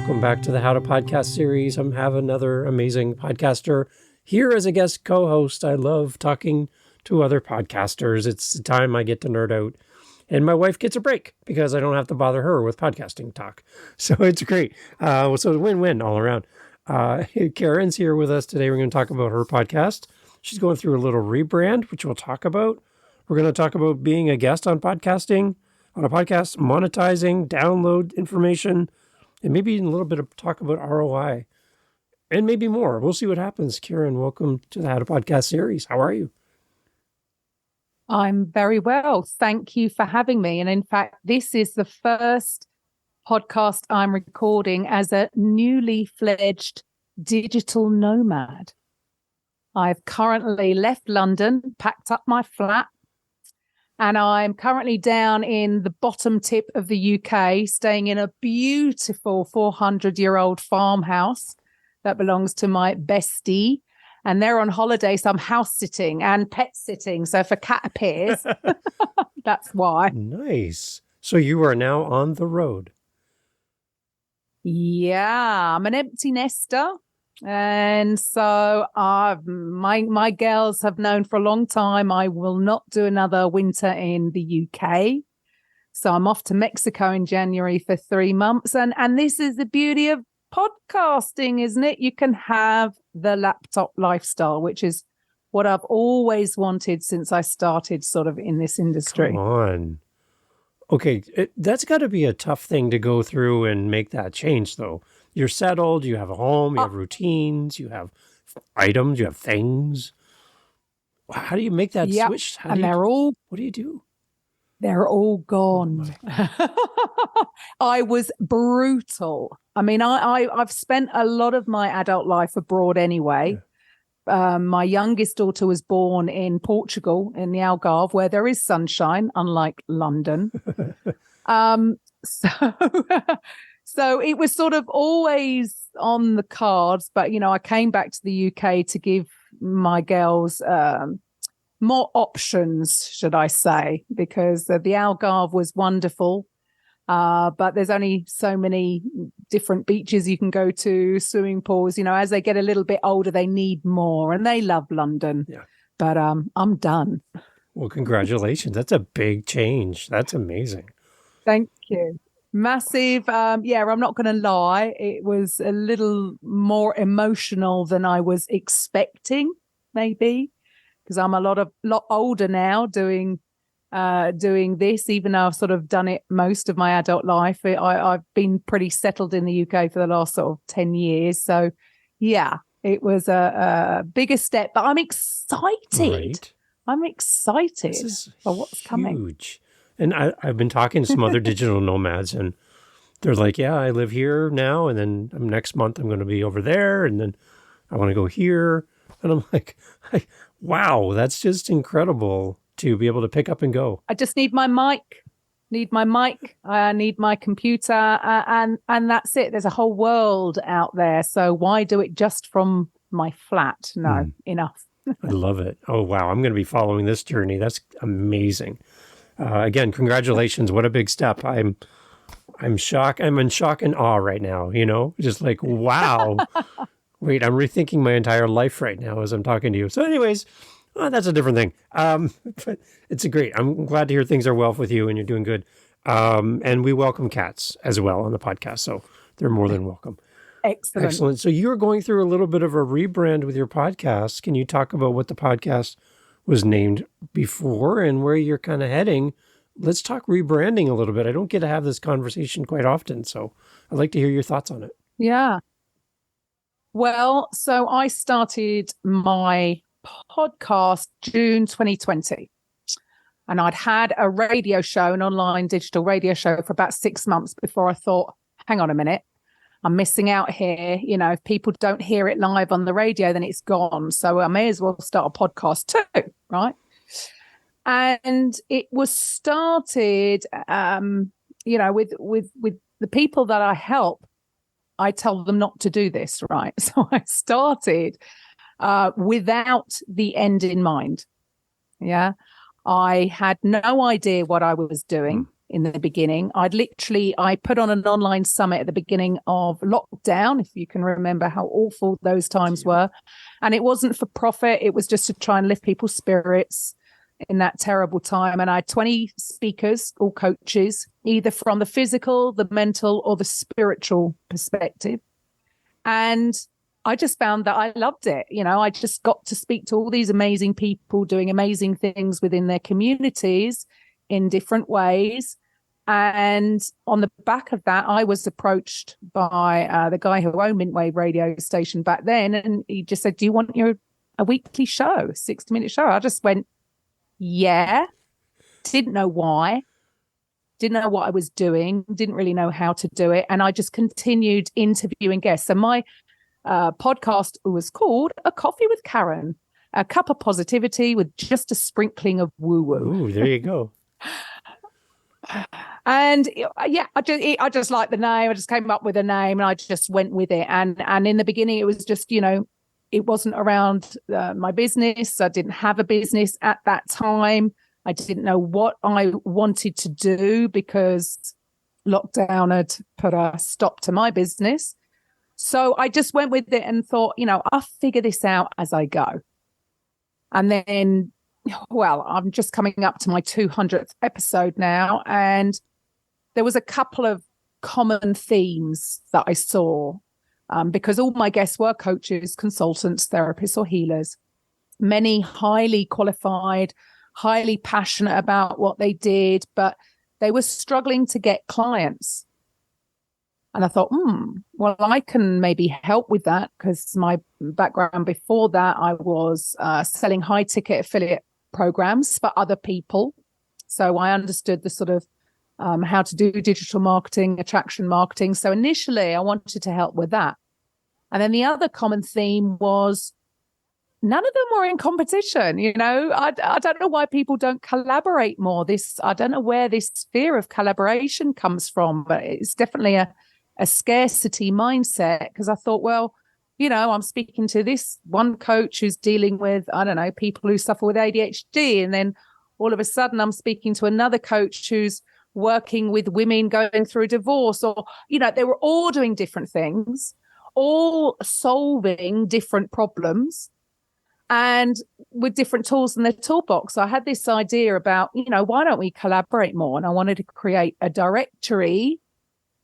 Welcome back to the How to Podcast series. I'm having another amazing podcaster here as a guest co-host. I love talking to other podcasters. It's the time I get to nerd out. And my wife gets a break because I don't have to bother her with podcasting talk. So it's great. So it's a win-win all around. Karen's here with us today. We're going to talk about her podcast. She's going through a little rebrand, which we'll talk about. We're going to talk about being a guest on podcasting, on a podcast, monetizing, download information, and maybe even a little bit of talk about ROI and maybe more. We'll see what happens. Karen, welcome to the How to Podcast series. How are you? I'm very well. Thank you for having me. And in fact, this is the first podcast I'm recording as a newly fledged digital nomad. I've currently left London, packed up my flat, and I'm currently down in the bottom tip of the UK, staying in a beautiful 400-year-old farmhouse that belongs to my bestie. And they're on holiday, so I'm house sitting and pet sitting. So if a cat appears, that's why. Nice. So you are now on the road. Yeah, I'm an empty nester. And so my girls have known for a long time I will not do another winter in the UK. So I'm off to Mexico in January for 3 months. And this is the beauty of podcasting, isn't it? You can have the laptop lifestyle, which is what I've always wanted since I started sort of in this industry. Come on. Okay, that's got to be a tough thing to go through and make that change, though. You're settled, you have a home, you have routines, you have items, you have things. How do you make that switch? What do you do? They're all gone. Oh, I was brutal. I mean, I've spent a lot of my adult life abroad anyway. Yeah. My youngest daughter was born in Portugal, in the Algarve, where there is sunshine, unlike London. So it was sort of always on the cards. But, you know, I came back to the UK to give my girls more options, should I say, because the Algarve was wonderful. But there's only so many different beaches you can go to, swimming pools. You know, as they get a little bit older, they need more, and they love London. Yeah. But I'm done. Well, congratulations. That's a big change. That's amazing. Thank you. Massive. I'm not going to lie. It was a little more emotional than I was expecting, maybe, because I'm a lot older now doing this, even though I've sort of done it most of my adult life. I've been pretty settled in the UK for the last sort of 10 years. So, yeah, it was a bigger step, but I'm excited. Right. I'm excited for what's coming. Huge. And I've been talking to some other digital nomads, and they're like, yeah, I live here now, and then next month I'm going to be over there, and then I want to go here. And I'm like, wow, that's just incredible to be able to pick up and go. I just need my mic. I need my computer, and that's it. There's a whole world out there. So why do it just from my flat? No, enough. I love it. Oh, wow. I'm going to be following this journey. That's amazing. Again, congratulations. What a big step. I'm shocked. I'm in shock and awe right now, you know, just like, wow. Wait, I'm rethinking my entire life right now as I'm talking to you. So anyways, that's a different thing. But it's great. I'm glad to hear things are well with you and you're doing good. And we welcome cats as well on the podcast. So they're more than welcome. Excellent. So you're going through a little bit of a rebrand with your podcast. Can you talk about what the podcast was named before and where you're kind of heading? Let's talk rebranding a little bit. I don't get to have this conversation quite often, so I'd like to hear your thoughts on it. Yeah. Well, so I started my podcast June 2020, and I'd had a radio show, an online digital radio show, for about 6 months before I thought, hang on a minute, I'm missing out here. You know, if people don't hear it live on the radio, then it's gone. So I may as well start a podcast too, right? And it was started, with the people that I help. I tell them not to do this, right? So I started without the end in mind. Yeah, I had no idea what I was doing in the beginning. I put on an online summit at the beginning of lockdown, if you can remember how awful those times were. And it wasn't for profit. It was just to try and lift people's spirits in that terrible time. And I had 20 speakers, all coaches, either from the physical, the mental, or the spiritual perspective. And I just found that I loved it. I just got to speak to all these amazing people doing amazing things within their communities in different ways. And on the back of that, I was approached by the guy who owned Mintwave radio station back then. And he just said, do you want a weekly show, 60-minute show? I just went, yeah. Didn't know why. Didn't know what I was doing. Didn't really know how to do it. And I just continued interviewing guests. So my podcast was called A Coffee with Karen, a cup of positivity with just a sprinkling of woo-woo. Ooh, there you go. And I just liked the name. I just came up with a name and I just went with it. And in the beginning, it was just, it wasn't around my business. I didn't have a business at that time. I didn't know what I wanted to do because lockdown had put a stop to my business. So I just went with it and thought, I'll figure this out as I go. And then, I'm just coming up to my 200th episode now. And there was a couple of common themes that I saw because all my guests were coaches, consultants, therapists, or healers, many highly qualified, highly passionate about what they did, but they were struggling to get clients. And I thought, I can maybe help with that because my background before that, I was selling high ticket affiliate programs for other people. So I understood the sort of how to do digital marketing, attraction marketing. So initially I wanted to help with that. And then the other common theme was none of them were in competition. I don't know why people don't collaborate more. I don't know where this fear of collaboration comes from, but it's definitely a scarcity mindset because I thought, I'm speaking to this one coach who's dealing with, people who suffer with ADHD. And then all of a sudden I'm speaking to another coach who's working with women going through a divorce or, they were all doing different things, all solving different problems and with different tools in their toolbox. So I had this idea about, why don't we collaborate more? And I wanted to create a directory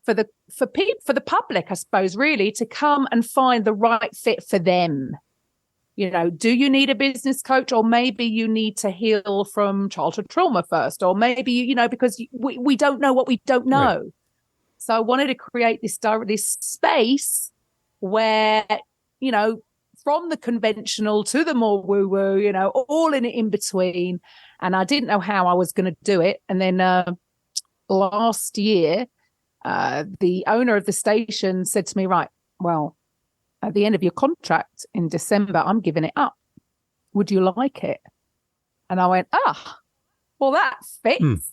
for the public, I suppose, really, to come and find the right fit for them. Do you need a business coach, or maybe you need to heal from childhood trauma first, or maybe, because we don't know what we don't know. Right. So I wanted to create this space where, from the conventional to the more woo-woo, all in between. And I didn't know how I was going to do it. And then last year, the owner of the station said to me, right, well, at the end of your contract in December, I'm giving it up. Would you like it? And I went, well, that fits.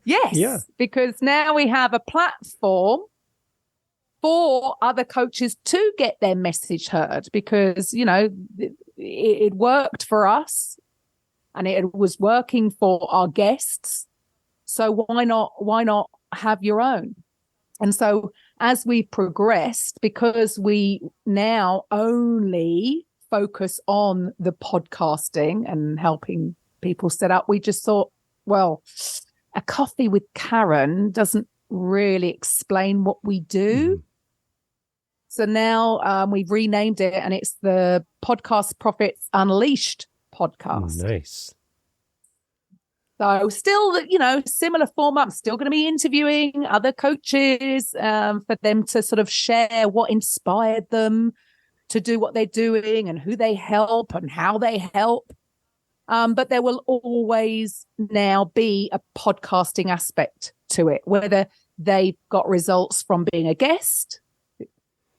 Yes, yeah. Because now we have a platform for other coaches to get their message heard because, it worked for us and it was working for our guests. So why not have your own? And so as we progressed, because we now only focus on the podcasting and helping people set up, we just thought, well, a coffee with Karen doesn't really explain what we do. Mm. So now we've renamed it and it's the Podcast Profits Unleashed podcast. Nice. So still, similar format. I'm still going to be interviewing other coaches for them to sort of share what inspired them to do what they're doing and who they help and how they help. But there will always now be a podcasting aspect to it, whether they've got results from being a guest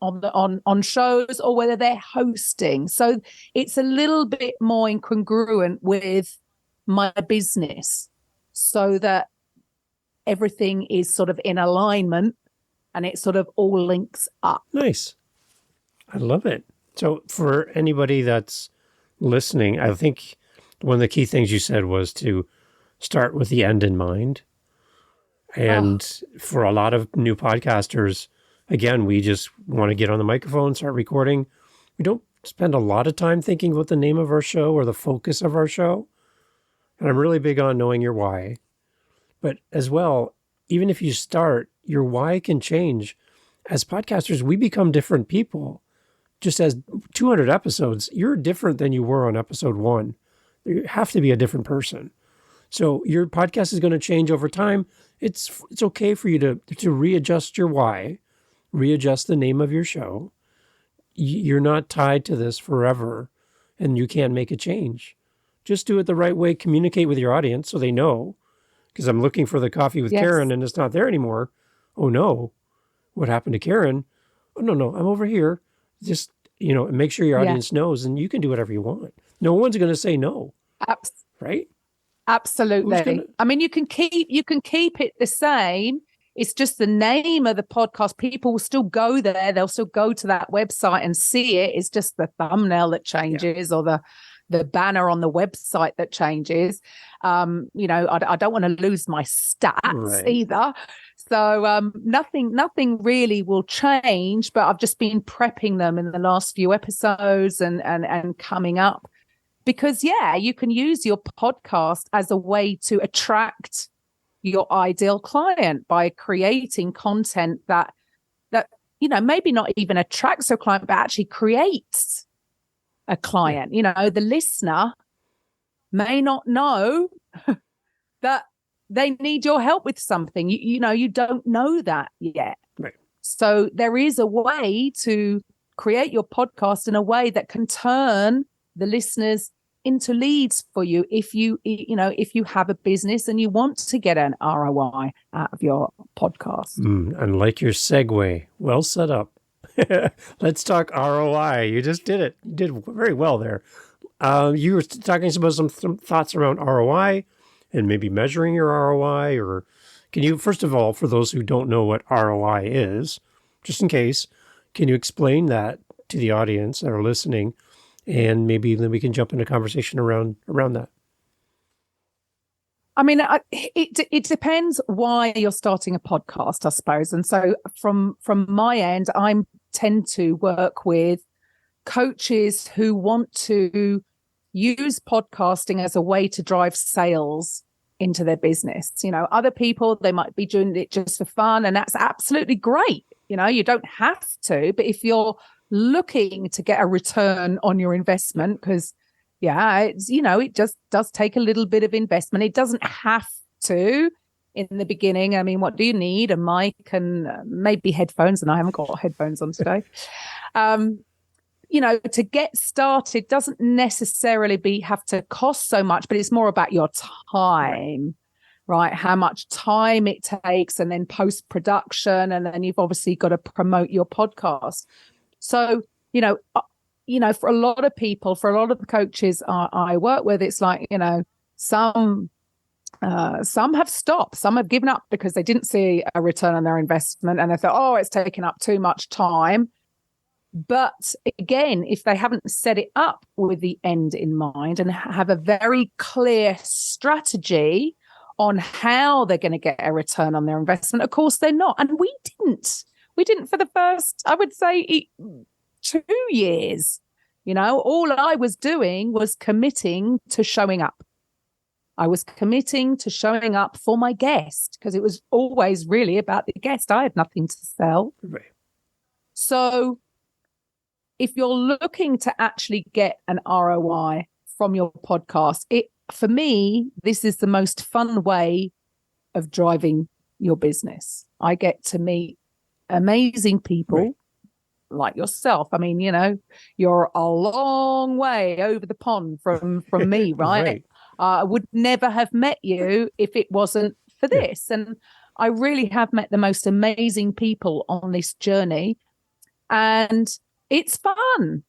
on shows or whether they're hosting. So it's a little bit more incongruent with my business so that everything is sort of in alignment and it sort of all links up. Nice. I love it. So for anybody that's listening, I think one of the key things you said was to start with the end in mind. And for a lot of new podcasters, again, we just want to get on the microphone, start recording. We don't spend a lot of time thinking about the name of our show or the focus of our show. And I'm really big on knowing your why. But as well, even if you start, your why can change. As podcasters, we become different people. Just as 200 episodes, you're different than you were on episode 1. You have to be a different person. So your podcast is going to change over time. It's okay for you to readjust your why, readjust the name of your show. You're not tied to this forever, and you can't make a change. Just do it the right way. Communicate with your audience so they know. Because I'm looking for the coffee with Karen, and it's not there anymore. Oh no, what happened to Karen? Oh no, I'm over here. Just make sure your audience knows, and you can do whatever you want. No one's going to say no, right? Absolutely. I mean, you can keep it the same. It's just the name of the podcast. People will still go there. They'll still go to that website and see it. It's just the thumbnail that changes or the banner on the website that changes. I don't want to lose my stats either. So nothing really will change, but I've just been prepping them in the last few episodes and coming up. Because, you can use your podcast as a way to attract your ideal client by creating content that maybe not even attracts a client, but actually creates a client. The listener may not know that they need your help with something. You don't know that yet. Right. So there is a way to create your podcast in a way that can turn the listeners into leads for you if you have a business and you want to get an ROI out of your podcast. And like your segue, well set up. Let's talk ROI. You just did it. You did very well there. You were talking about some thoughts around ROI and maybe measuring your ROI, or can you, first of all, for those who don't know what ROI is, just in case, can you explain that to the audience that are listening? And maybe then we can jump into conversation around that. I mean, it depends why you're starting a podcast, I suppose. And so from my end, I tend to work with coaches who want to use podcasting as a way to drive sales into their business. Other people, they might be doing it just for fun, and that's absolutely great. You don't have to, but if you're looking to get a return on your investment, because it just does take a little bit of investment. It doesn't have to in the beginning. I mean, what do you need? A mic and maybe headphones, and I haven't got headphones on today. To get started doesn't necessarily have to cost so much, but it's more about your time, right? How much time it takes, and then post-production, and then you've obviously got to promote your podcast. So, for a lot of people, for a lot of the coaches I work with, it's like, some have stopped, some have given up because they didn't see a return on their investment, and they thought, it's taking up too much time. But again, if they haven't set it up with the end in mind and have a very clear strategy on how they're going to get a return on their investment, of course they're not. And we didn't for the first, I would say, 2 years. All I was doing was committing to showing up. I was committing to showing up for my guest, because it was always really about the guest. I had nothing to sell. Right. So if you're looking to actually get an ROI from your podcast, for me, this is the most fun way of driving your business. I get to meet amazing people like yourself. I mean, you're a long way over the pond from me, right? I would never have met you if it wasn't for this. And I really have met the most amazing people on this journey, and it's fun,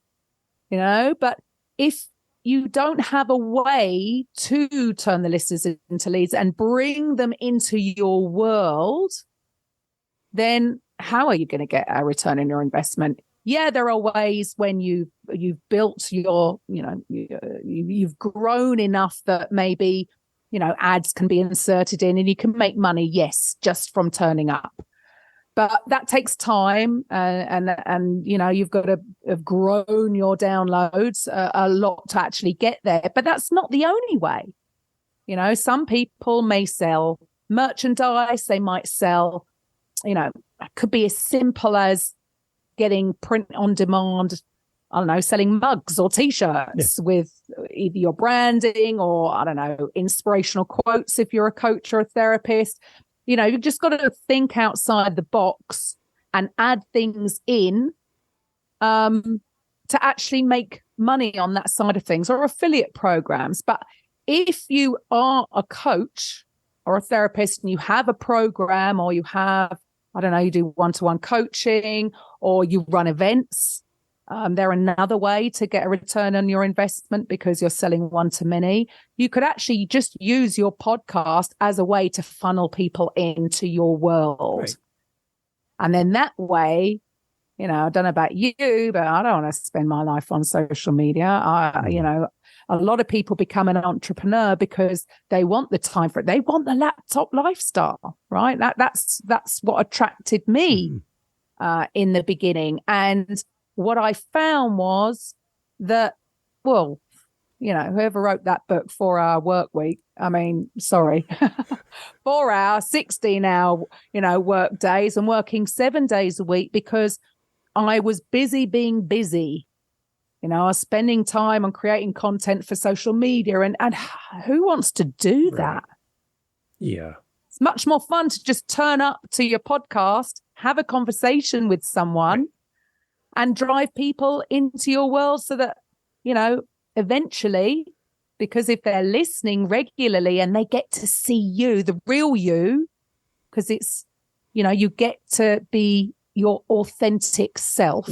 but if you don't have a way to turn the listeners into leads and bring them into your world, then how are you going to get a return on your investment? Yeah, there are ways when you've built your, you've grown enough that maybe ads can be inserted in and you can make money, yes, just from turning up. But that takes time, and you've got to have grown your downloads a lot to actually get there. But that's not the only way. Some people may sell merchandise. They might sell, it could be as simple as getting print on demand. I don't know, selling mugs or T-shirts with either your branding or, I don't know, inspirational quotes if you're a coach or a therapist. You've just got to think outside the box and add things in to actually make money on that side of things, or affiliate programs. But if you are a coach or a therapist and you have a program, or you have, I don't know, you do one-to-one coaching or you run events, they're another way to get a return on your investment because you're selling one-to-many. You could actually just use your podcast as a way to funnel people into your world. Right. And then that way, I don't know about you, but I don't want to spend my life on social media. A lot of people become an entrepreneur because they want the time for it. They want the laptop lifestyle, right? That's what attracted me in the beginning. And what I found was that, whoever wrote that book, 4-Hour Work Week, 4-hour, 16-hour, work days, and working 7 days a week because I was busy being busy. I was spending time on creating content for social media, and who wants to do that? Yeah. It's much more fun to just turn up to your podcast, have a conversation with someone, and drive people into your world so that, eventually, because if they're listening regularly and they get to see you, the real you, because it's, you get to be your authentic self,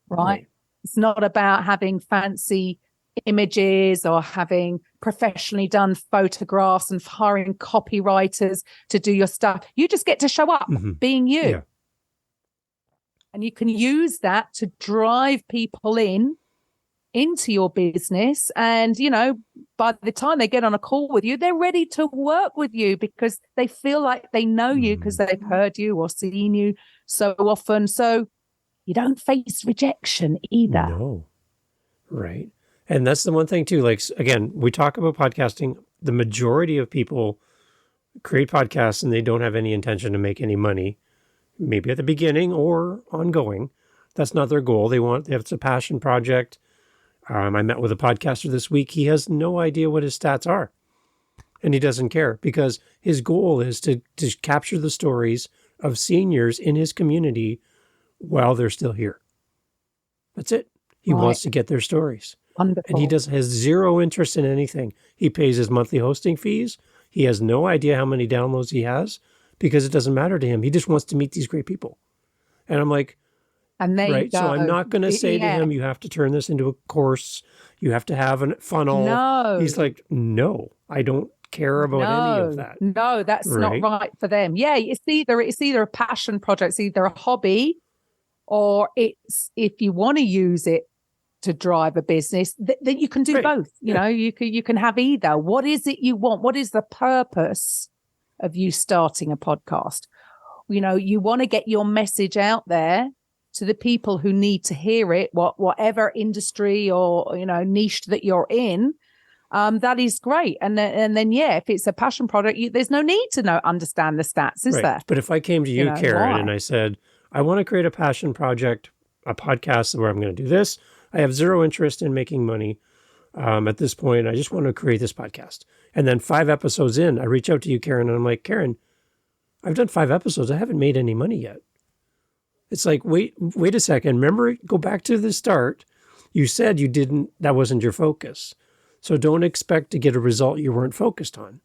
right? It's not about having fancy images or having professionally done photographs and hiring copywriters to do your stuff. You just get to show up being you. Yeah. And you can use that to drive people into your business. And, by the time they get on a call with you, they're ready to work with you because they feel like they know you because they've heard you or seen you so often. So you don't face rejection either. No. Right. And that's the one thing too. Like, again, we talk about podcasting. The majority of people create podcasts and they don't have any intention to make any money, maybe at the beginning or ongoing. That's not their goal. It's a passion project. I met with a podcaster this week. He has no idea what his stats are. And he doesn't care because his goal is to capture the stories of seniors in his community while they're still here. That's it. He wants to get their stories. Wonderful. And he has zero interest in anything. He pays his monthly hosting fees. He has no idea how many downloads he has because it doesn't matter to him. He just wants to meet these great people. And I'm like, and there you go. So I'm not going to say to him, you have to turn this into a course. You have to have a funnel. No. He's like, no, I don't care about any of that. No, that's not right for them. Yeah, it's either a passion project, it's either a hobby, or it's, if you want to use it to drive a business, then you can do both. You can have either. What is it you want? What is the purpose of you starting a podcast? You want to get your message out there to the people who need to hear it, whatever industry or niche that you're in. That is great. And then if it's a passion product, there's no need to understand the stats, is there? But if I came to you, Karen, and I said, I want to create a passion project, a podcast where I'm going to do this. I have zero interest in making money at this point. I just want to create this podcast. And then 5 episodes in, I reach out to you, Karen, and I'm like, Karen, I've done 5 episodes. I haven't made any money yet. It's like, wait a second. Remember, go back to the start. You said that wasn't your focus. So don't expect to get a result you weren't focused on.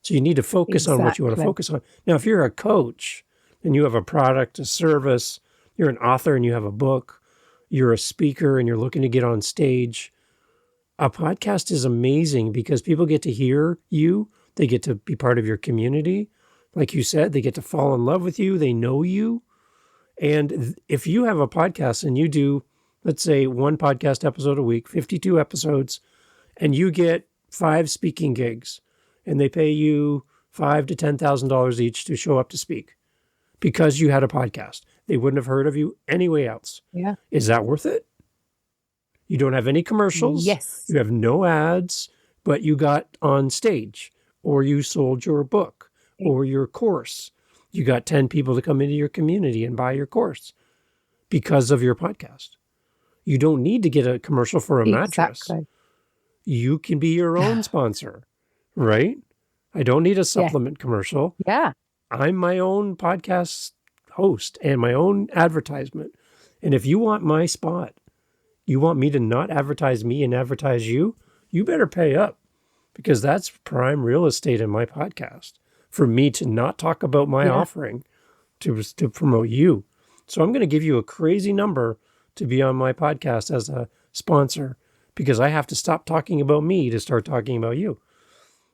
So you need to focus on what you want to focus on. Now, if you're a coach and you have a product, a service, you're an author and you have a book, you're a speaker and you're looking to get on stage, a podcast is amazing because people get to hear you. They get to be part of your community. Like you said, they get to fall in love with you. They know you. And if you have a podcast and you do, let's say, 1 podcast episode a week, 52 episodes, and you get 5 speaking gigs and they pay you $5,000 to $10,000 each to show up to speak because you had a podcast. They wouldn't have heard of you anyway else. Yeah. Is that worth it? You don't have any commercials. Yes. You have no ads, but you got on stage, or you sold your book or your course. You got 10 people to come into your community and buy your course because of your podcast. You don't need to get a commercial for a mattress. Exactly. You can be your own sponsor, right? I don't need a supplement commercial. Yeah. I'm my own podcast host and my own advertisement. And if you want my spot, you want me to not advertise me and advertise you, you better pay up, because that's prime real estate in my podcast for me to not talk about my offering to promote you. So I'm going to give you a crazy number to be on my podcast as a sponsor, because I have to stop talking about me to start talking about you.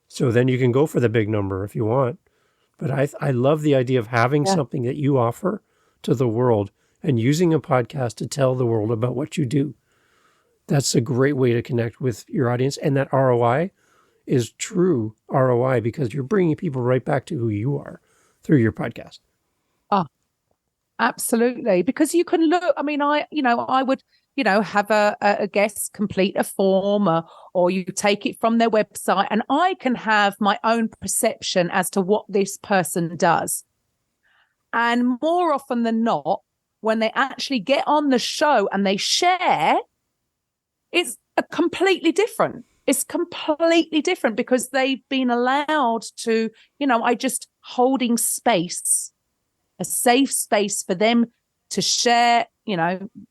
So then you can go for the big number if you want. But I love the idea of having something that you offer to the world and using a podcast to tell the world about what you do. That's a great way to connect with your audience. And that ROI is true ROI, because you're bringing people right back to who you are through your podcast. Oh, absolutely. Because you can look, I mean, I would, have a guest complete a form, or you take it from their website, and I can have my own perception as to what this person does. And more often than not, when they actually get on the show and they share, it's completely different. It's completely different because they've been allowed to, I just holding space, a safe space for them to share,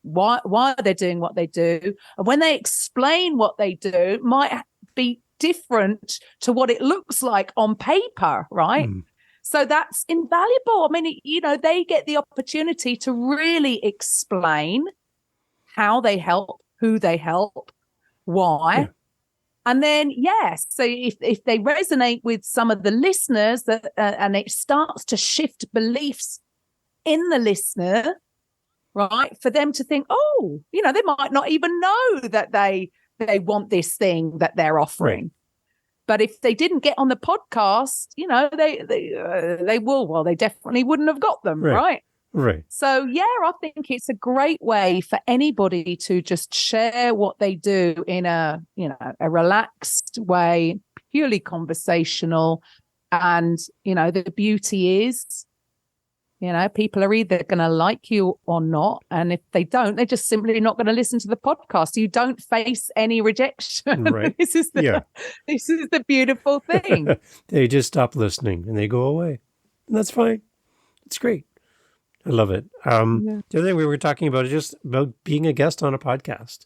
why they're doing what they do. And when they explain what they do, it might be different to what it looks like on paper, right? So that's invaluable. I mean, they get the opportunity to really explain how they help, who they help, why. Yeah. And then, so if they resonate with some of the listeners, and it starts to shift beliefs in the listener, right, for them to think, they might not even know that they want this thing that they're offering. Right. But if they didn't get on the podcast, they will. Well, they definitely wouldn't have got them, right? Right. So, I think it's a great way for anybody to just share what they do in a relaxed way, purely conversational. And, the beauty is, people are either going to like you or not. And if they don't, they're just simply not going to listen to the podcast. You don't face any rejection. Right. This is the beautiful thing. They just stop listening and they go away. And that's fine. It's great. I love it. The other thing we were talking about is just about being a guest on a podcast.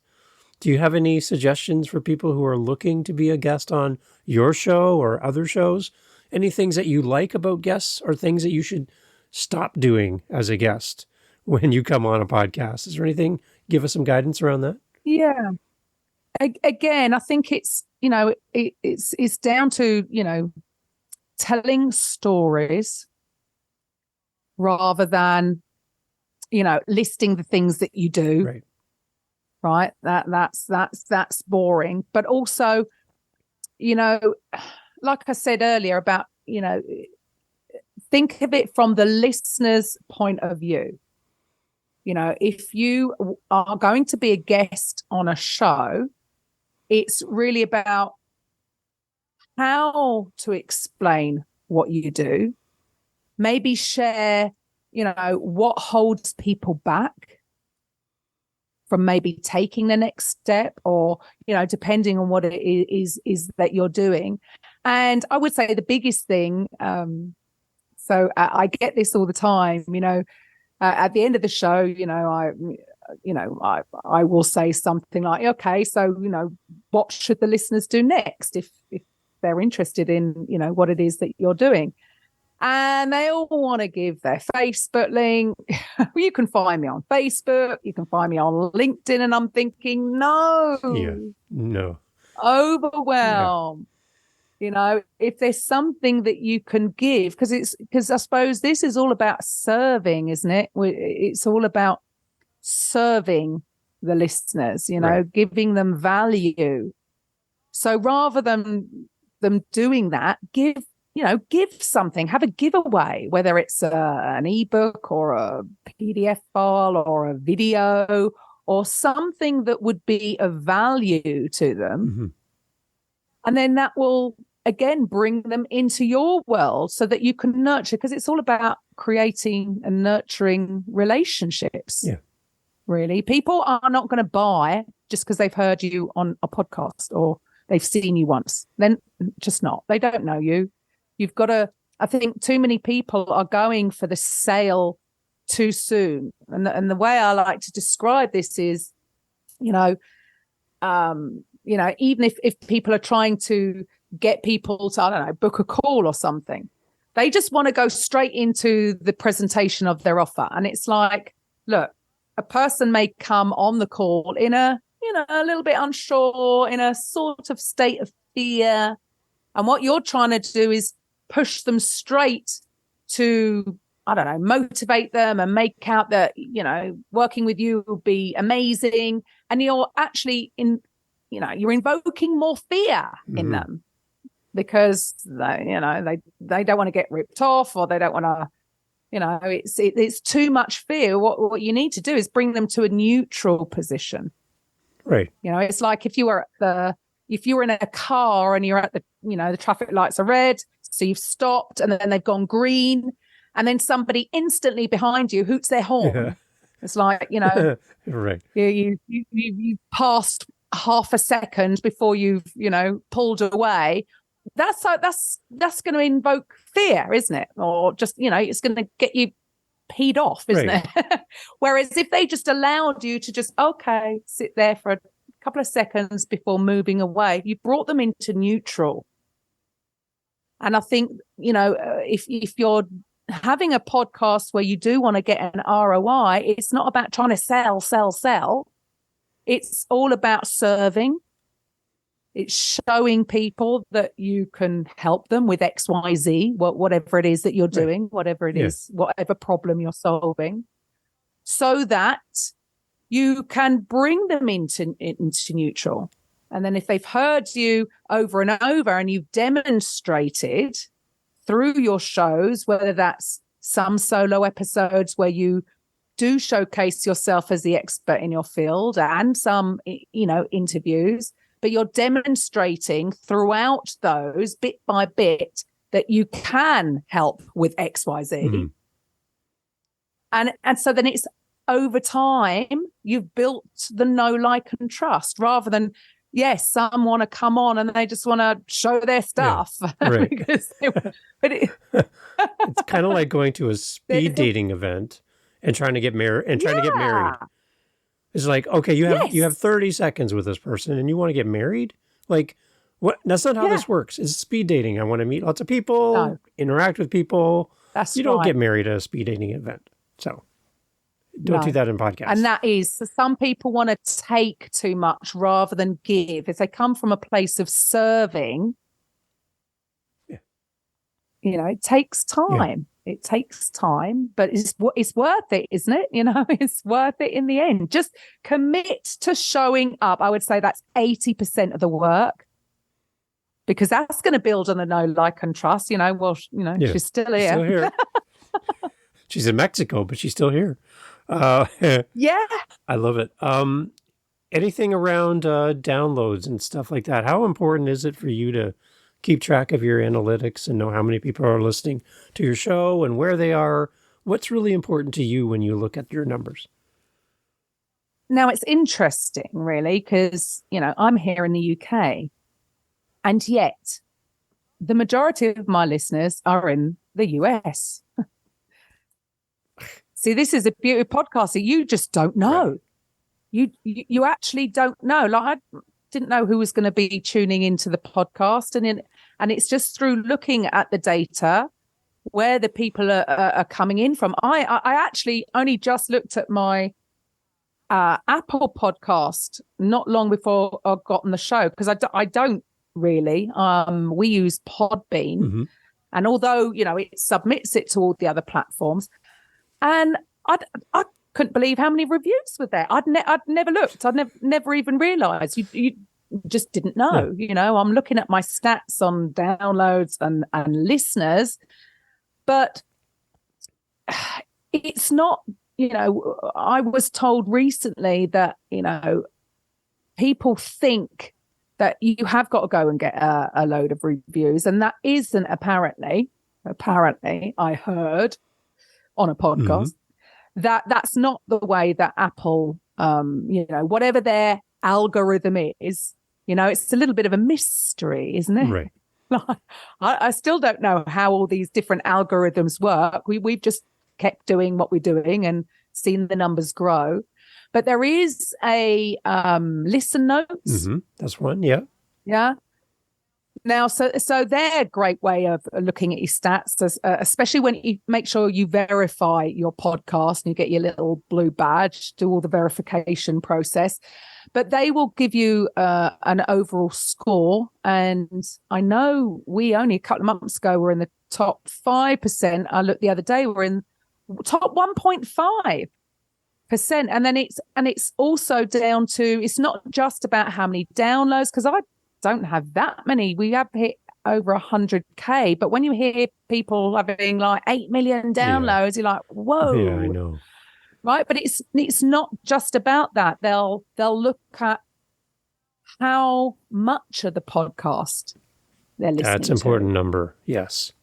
Do you have any suggestions for people who are looking to be a guest on your show or other shows? Any things that you like about guests, or things that you should stop doing as a guest when you come on a podcast? Is there anything? Give us some guidance around that. Yeah. Again, I think it's, it's down to, telling stories rather than, listing the things that you do. Right. That's boring. But also, like I said earlier about, think of it from the listener's point of view. If you are going to be a guest on a show, it's really about how to explain what you do. Maybe share, what holds people back from maybe taking the next step, or, depending on what it is that you're doing. And I would say the biggest thing, so I get this all the time, at the end of the show, I will say something like, okay, so, what should the listeners do next if they're interested in, what it is that you're doing? And they all want to give their Facebook link. You can find me on Facebook. You can find me on LinkedIn. And I'm thinking, no. Overwhelm. Yeah. If there's something that you can give, because I suppose this is all about serving, isn't it? It's all about serving the listeners, giving them value. So rather than them doing that, give something, have a giveaway, whether it's an ebook or a PDF file or a video or something that would be of value to them. Mm-hmm. And then that will, again, bring them into your world so that you can nurture, because it's all about creating and nurturing relationships. Yeah. Really. People are not going to buy just because they've heard you on a podcast or they've seen you once. Then just not. They don't know you. You've got to, I think too many people are going for the sale too soon. And the way I like to describe this is, even if people are trying to get people to, I don't know, book a call or something, they just want to go straight into the presentation of their offer. And it's like, look, a person may come on the call in a little bit unsure, in a sort of state of fear. And what you're trying to do is push them straight to, I don't know, motivate them and make out that, working with you will be amazing. And you're actually you're invoking more fear in them because they don't want to get ripped off, or they don't want to, it's too much fear. What you need to do is bring them to a neutral position. Right. It's like if you were in a car and you're at the traffic lights are red, so you've stopped and then they've gone green, and then somebody instantly behind you hoots their horn. Yeah. It's like, right. You passed half a second before you've, pulled away. That's going to invoke fear, isn't it? Or just, it's going to get you peed off, isn't it? Whereas if they just allowed you to just, sit there for a couple of seconds before moving away, you brought them into neutral. And I think, if you're having a podcast where you do want to get an ROI, it's not about trying to sell. It's all about serving. It's showing people that you can help them with XYZ, whatever it is that you're doing, whatever it is, whatever problem you're solving, so that you can bring them into neutral. And then if they've heard you over and over and you've demonstrated through your shows, whether that's some solo episodes where you do showcase yourself as the expert in your field and some, interviews, but you're demonstrating throughout those bit by bit that you can help with XYZ. Mm-hmm. And so then it's over time, you've built the know, like, and trust, rather than, yes, some want to come on and they just want to show their stuff. Yeah, right. It's kind of like going to a speed dating event and trying to get married It's like, okay, you have 30 seconds with this person and you want to get married? Like, what? That's not how this works. It's speed dating. I want to meet lots of people, interact with people. You don't get married at a speed dating event. So don't do that in podcasts. And that is, so some people want to take too much rather than give. If they come from a place of serving, it takes time. Yeah. It takes time, but it's worth it, isn't it? It's worth it in the end. Just commit to showing up. I would say that's 80% of the work, because that's going to build on the know, like, and trust. She's still here. Still here. She's in Mexico, but she's still here. Yeah. I love it. Anything around downloads and stuff like that? How important is it for you to keep track of your analytics and know how many people are listening to your show and where they are? What's really important to you when you look at your numbers? Now, it's interesting, really, because, I'm here in the UK, and yet the majority of my listeners are in the US. See, this is a beauty of podcasting. You just don't know. Right. You actually don't know. Like, I didn't know who was going to be tuning into the podcast, and it's just through looking at the data where the people are coming in from. I actually only just looked at my Apple podcast not long before I got on the show, because I don't really. We use Podbean, mm-hmm. and although it submits it to all the other platforms. And I couldn't believe how many reviews were there. I'd never looked. I'd never even realised. just didn't know. I'm looking at my stats on downloads and listeners, but it's not, I was told recently that, people think that you have got to go and get a load of reviews. And that isn't apparently I heard on a podcast that's not the way that Apple, whatever their algorithm is, it's a little bit of a mystery, isn't it? Right. I still don't know how all these different algorithms work. We've just kept doing what we're doing and seen the numbers grow. But there is a listen notes. That's one. Yeah. Yeah. Now, so they're a great way of looking at your stats, especially when you make sure you verify your podcast and you get your little blue badge, do all the verification process. But they will give you an overall score. And I know we only a couple of months ago were in the top 5%. I looked the other day, we're in top 1.5%. And then it's also down to, it's not just about how many downloads, because I don't have that many. We have hit over 100K, but when you hear people having like 8 million downloads, you're like, whoa. Yeah, I know. Right. But it's not just about that. They'll look at how much of the podcast they're listening to. That's an important number. Yes.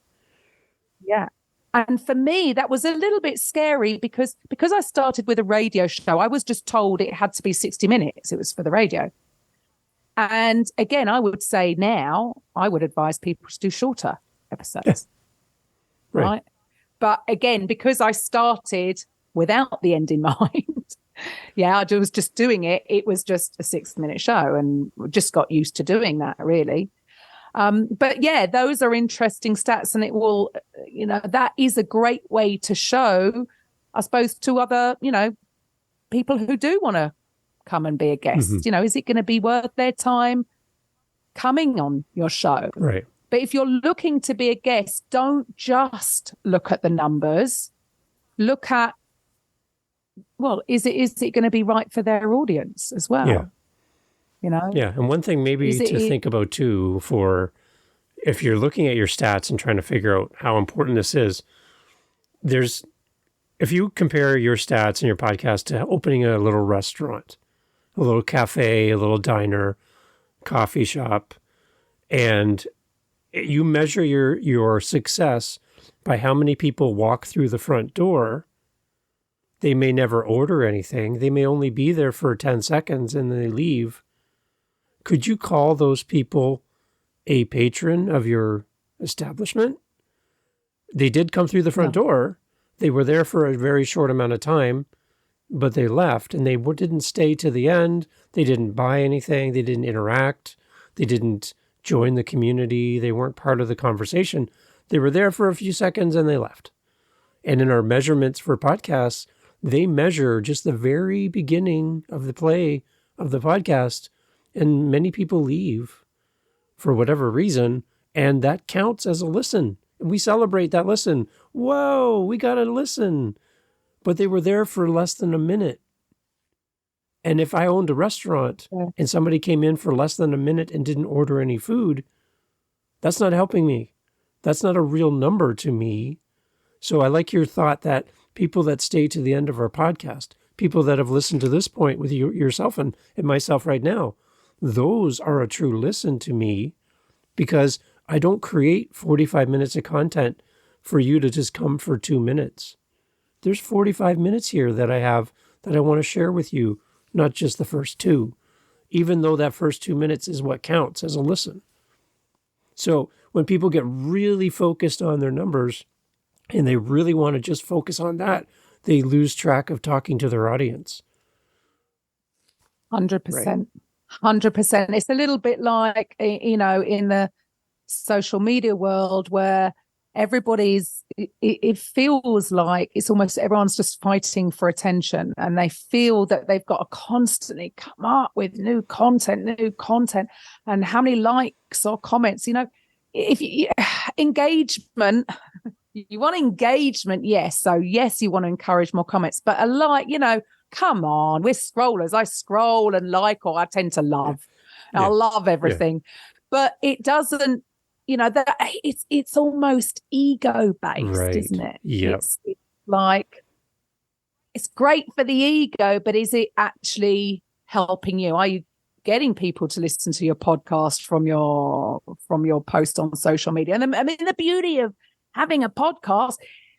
Yeah. And for me, that was a little bit scary because I started with a radio show. I was just told it had to be 60 minutes. It was for the radio. And again, I would say now, I would advise people to do shorter episodes. Yeah. Right. But again, because I started without the end in mind, I was just doing it. It was just a 6-minute show and just got used to doing that, really. But yeah, those are interesting stats, and it will, that is a great way to show, I suppose, to other, people who do want to come and be a guest. Is it going to be worth their time coming on your show? Right. But if you're looking to be a guest, don't just look at the numbers. Look at, well, is it going to be right for their audience as well? Yeah. Yeah. And one thing maybe to think about too, for if you're looking at your stats and trying to figure out how important this is, if you compare your stats and your podcast to opening a little restaurant, a little cafe, a little diner, coffee shop, and you measure your success by how many people walk through the front door. They may never order anything. They may only be there for 10 seconds and then they leave. Could you call those people a patron of your establishment? They did come through the front door. They were there for a very short amount of time, but they left and they didn't stay to the end. They didn't buy anything. They didn't interact. They didn't join the community. They weren't part of the conversation. They were there for a few seconds and they left. And in our measurements for podcasts, they measure just the very beginning of the play of the podcast. And many people leave for whatever reason, and that counts as a listen. And we celebrate that listen. Whoa, we got a listen. But they were there for less than a minute. And if I owned a restaurant and somebody came in for less than a minute and didn't order any food, that's not helping me. That's not a real number to me. So I like your thought that people that stay to the end of our podcast, people that have listened to this point with yourself and myself right now, those are a true listen to me, because I don't create 45 minutes of content for you to just come for 2 minutes. There's 45 minutes here that I have that I want to share with you, not just the first 2, even though that first 2 minutes is what counts as a listen. So when people get really focused on their numbers and they really want to just focus on that, they lose track of talking to their audience. 100%. Right? 100%. It's a little bit like, in the social media world where it feels like it's almost everyone's just fighting for attention, and they feel that they've got to constantly come up with new content, and how many likes or comments, if engagement, you want engagement. Yes. So yes, you want to encourage more comments, but a like, come on, we're scrollers. I scroll and like, or I tend to love. I love everything. But it doesn't, that it's almost ego based, isn't it? Yeah. It's like, it's great for the ego, but is it actually helping you? Are you getting people to listen to your podcast from your post on social media? And the beauty of having a podcast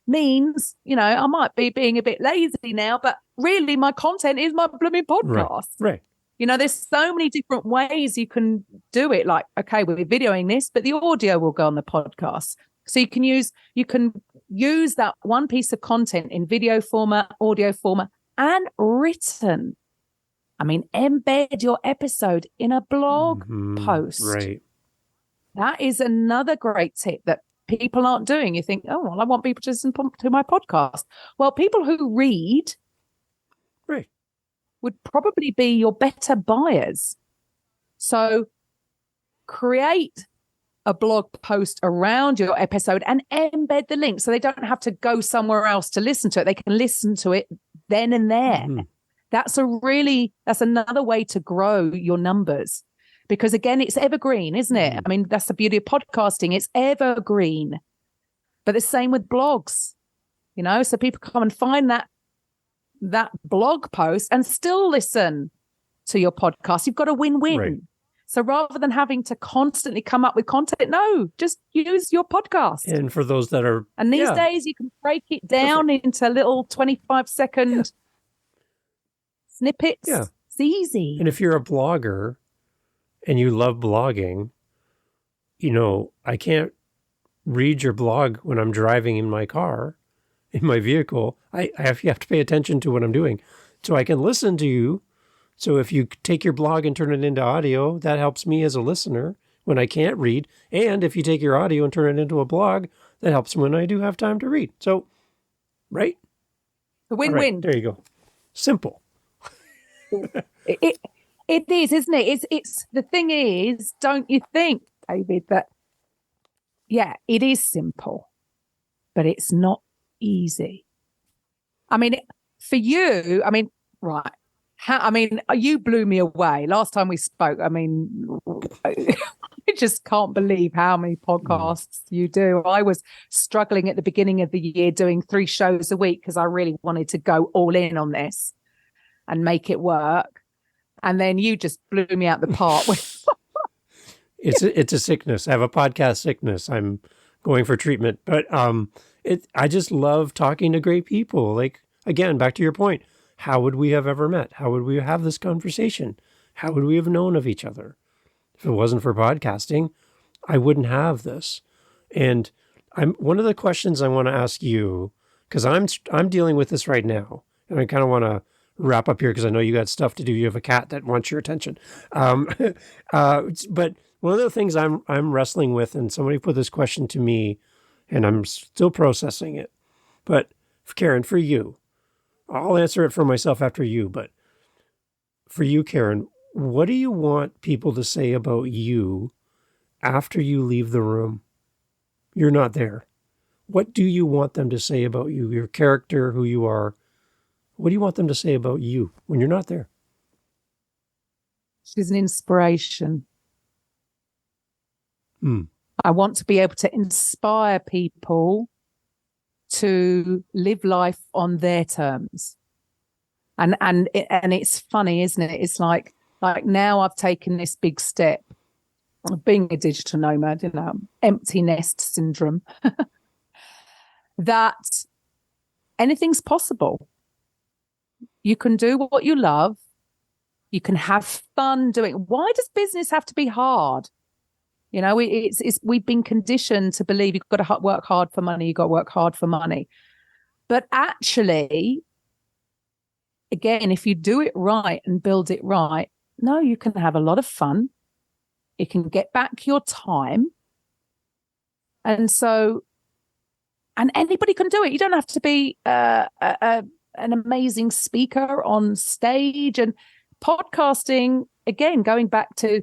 means, I might be being a bit lazy now, but really my content is my blooming podcast. Right. There's so many different ways you can do it. Like, okay, we're videoing this, but the audio will go on the podcast. So you can use that one piece of content in video format, audio format, and written. Embed your episode in a blog post. Right. That is another great tip that people aren't doing. You think, oh, well, I want people to listen to my podcast. Well, people who read would probably be your better buyers. So create a blog post around your episode and embed the link so they don't have to go somewhere else to listen to it. They can listen to it then and there. That's another way to grow your numbers, because again, it's evergreen, isn't it? That's the beauty of podcasting. It's evergreen. But the same with blogs, so people come and find that blog post and still listen to your podcast. You've got a win-win. Right. So rather than having to constantly come up with content, no, just use your podcast. And for those that are... And these days you can break it down into little 25-second snippets. Yeah. It's easy. And if you're a blogger and you love blogging, I can't read your blog when I'm driving in my car, in my vehicle. You have to pay attention to what I'm doing. So I can listen to you. So if you take your blog and turn it into audio, that helps me as a listener when I can't read. And if you take your audio and turn it into a blog, that helps when I do have time to read. So, right? The win-win. Right, there you go. Simple. It is, isn't it? It's the thing is, don't you think, David, that, it is simple, but it's not easy. For you, right. You blew me away. Last time we spoke, I just can't believe how many podcasts you do. I was struggling at the beginning of the year doing 3 shows a week because I really wanted to go all in on this and make it work. And then you just blew me out the park. It's a sickness. I have a podcast sickness. I'm going for treatment. But I just love talking to great people. Like, again, back to your point. How would we have ever met? How would we have this conversation? How would we have known of each other? If it wasn't for podcasting, I wouldn't have this. And one of the questions I want to ask you, because I'm dealing with this right now, and I kind of want to wrap up here because I know you got stuff to do. You have a cat that wants your attention. But one of the things I'm wrestling with, and somebody put this question to me, and I'm still processing it. But Karen, for you, I'll answer it for myself after you, but for you, Karen, what do you want people to say about you after you leave the room? You're not there. What do you want them to say about you, your character, who you are? What do you want them to say about you when you're not there? She's an inspiration. I want to be able to inspire people to live life on their terms. And it's funny, isn't it? It's like now I've taken this big step of being a digital nomad, empty nest syndrome, that anything's possible. You can do what you love. You can have fun doing. Why does business have to be hard? We've been conditioned to believe you've got to work hard for money. You've got to work hard for money. But actually, again, if you do it right and build it right, no, you can have a lot of fun. You can get back your time. And anybody can do it. You don't have to be an amazing speaker on stage. And podcasting, again, going back to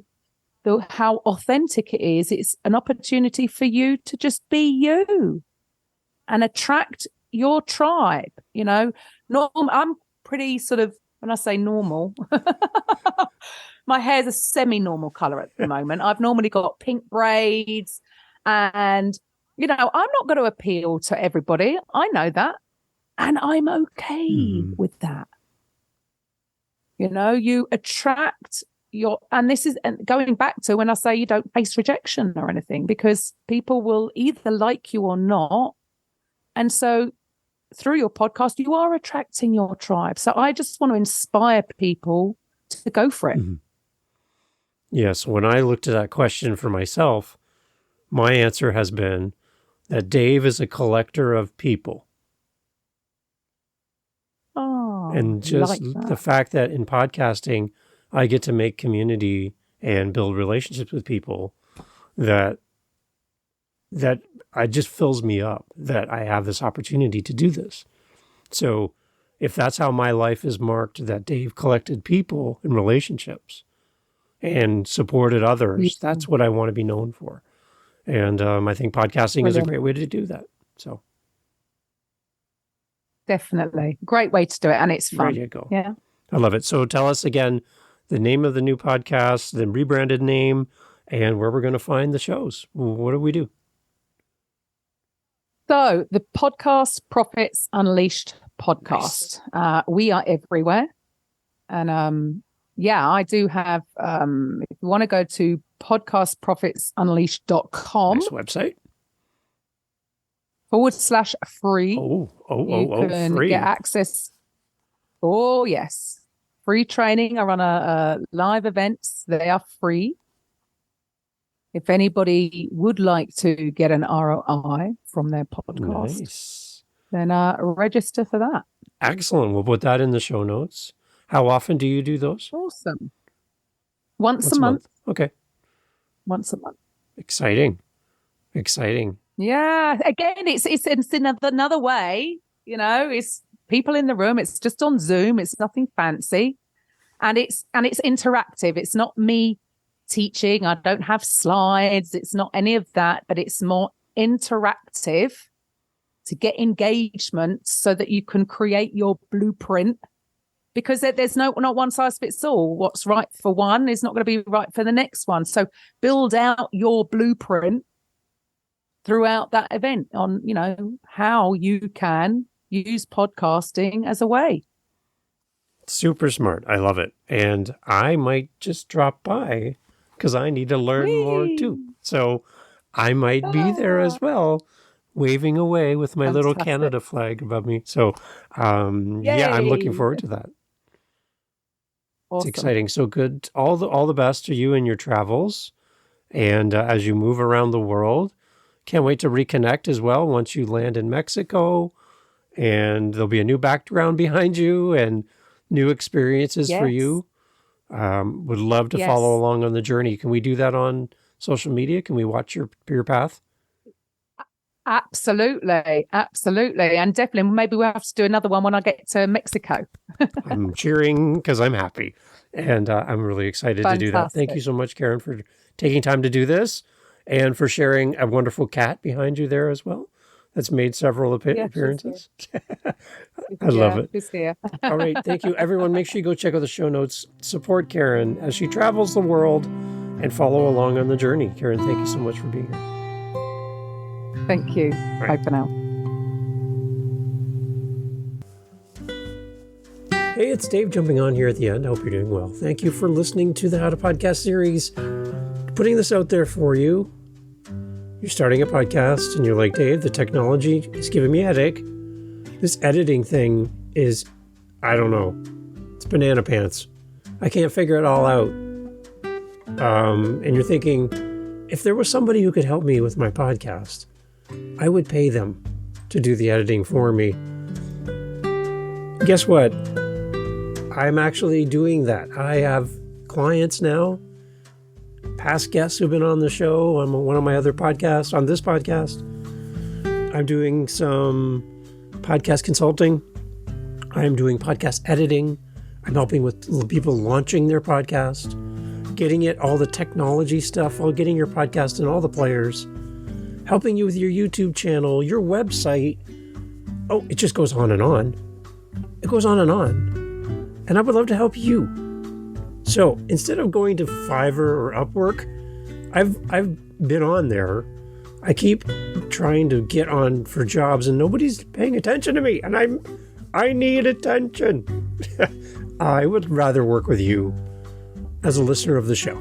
how authentic it is, it's an opportunity for you to just be you and attract your tribe. I'm pretty sort of, when I say normal, my hair's a semi-normal color at the moment. I've normally got pink braids, and I'm not going to appeal to everybody. I know that, and I'm okay with that. You attract and this is going back to when I say you don't face rejection or anything, because people will either like you or not. And so through your podcast, you are attracting your tribe. So I just want to inspire people to go for it. Mm-hmm. Yes. When I looked at that question for myself, my answer has been that Dave is a collector of people. Oh, and just like the fact that in podcasting, I get to make community and build relationships with people that it just fills me up that I have this opportunity to do this. So if that's how my life is marked, that Dave collected people and relationships and supported others, that's what I want to be known for. And I think podcasting is a great way to do that. So definitely. Great way to do it. And it's fun. There you go. Yeah. I love it. So tell us again the name of the new podcast, the rebranded name, and where we're going to find the shows. What do we do? So the podcast Profits Unleashed podcast. Nice. We are everywhere. And I do have, if you want to go to podcastprofitsunleashed.com. Nice website. /free. You can free. get access. Oh, yes. Free training. I run a live events. They are free. If anybody would like to get an ROI from their podcast, then register for that. Excellent. We'll put that in the show notes. How often do you do those? Awesome. Once a month. Okay. Once a month. Exciting. Yeah. Again, it's another way, it's people in the room. It's just on Zoom. It's nothing fancy. And it's interactive. It's not me teaching. I don't have slides. It's not any of that, but it's more interactive to get engagement so that you can create your blueprint, because there's not one size fits all. What's right for one is not going to be right for the next one. So build out your blueprint throughout that event on, how you can use podcasting as a way. Super smart. I love it. And I might just drop by because I need to learn more too. So I might be there as well, waving away with my little Canada flag above me. So I'm looking forward to that. Awesome. It's exciting. So good. All the best to you in your travels. And as you move around the world, can't wait to reconnect as well once you land in Mexico. And there'll be a new background behind you and new experiences for you. Would love to follow along on the journey. Can we do that on social media? Can we watch your path? Absolutely. And definitely, maybe we'll have to do another one when I get to Mexico. I'm cheering because I'm happy. And I'm really excited to do that. Thank you so much, Karen, for taking time to do this and for sharing a wonderful cat behind you there as well. That's made several appearances. I love it. She's here. All right. Thank you, everyone. Make sure you go check out the show notes. Support Karen as she travels the world and follow along on the journey. Karen, thank you so much for being here. Thank you. Bye for now. Hey, it's Dave jumping on here at the end. I hope you're doing well. Thank you for listening to the How to Podcast series. Putting this out there for you. You're starting a podcast and you're like, Dave, the technology is giving me a headache. This editing thing is, I don't know, it's banana pants. I can't figure it all out. And you're thinking, if there was somebody who could help me with my podcast, I would pay them to do the editing for me. Guess what? I'm actually doing that. I have clients now, past guests who've been on the show on one of my other podcasts, on this podcast. I'm doing some podcast consulting. I'm doing podcast editing. I'm helping with people launching their podcast, getting it, all the technology stuff, all getting your podcast in all the players, helping you with your YouTube channel, your website. Oh, it just goes on and on. It goes on and on. And I would love to help you. So instead of going to Fiverr or Upwork, I've been on there. I keep trying to get on for jobs and nobody's paying attention to me, and I need attention. I would rather work with you as a listener of the show.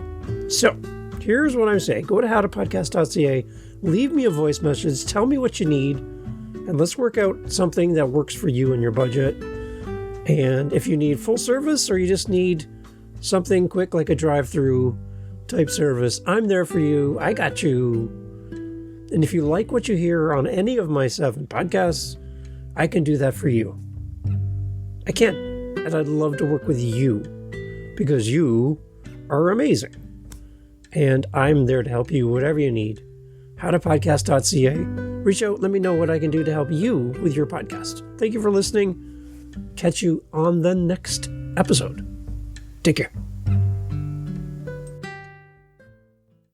So here's what I'm saying. Go to howtopodcast.ca, leave me a voice message, tell me what you need, and let's work out something that works for you and your budget. And if you need full service or you just need something quick like a drive-through type service, I'm there for you. I got you. And if you like what you hear on any of my 7 podcasts, I can do that for you. I can. And I'd love to work with you because you are amazing. And I'm there to help you, whatever you need. howtopodcast.ca. Reach out, let me know what I can do to help you with your podcast. Thank you for listening. Catch you on the next episode. Take care.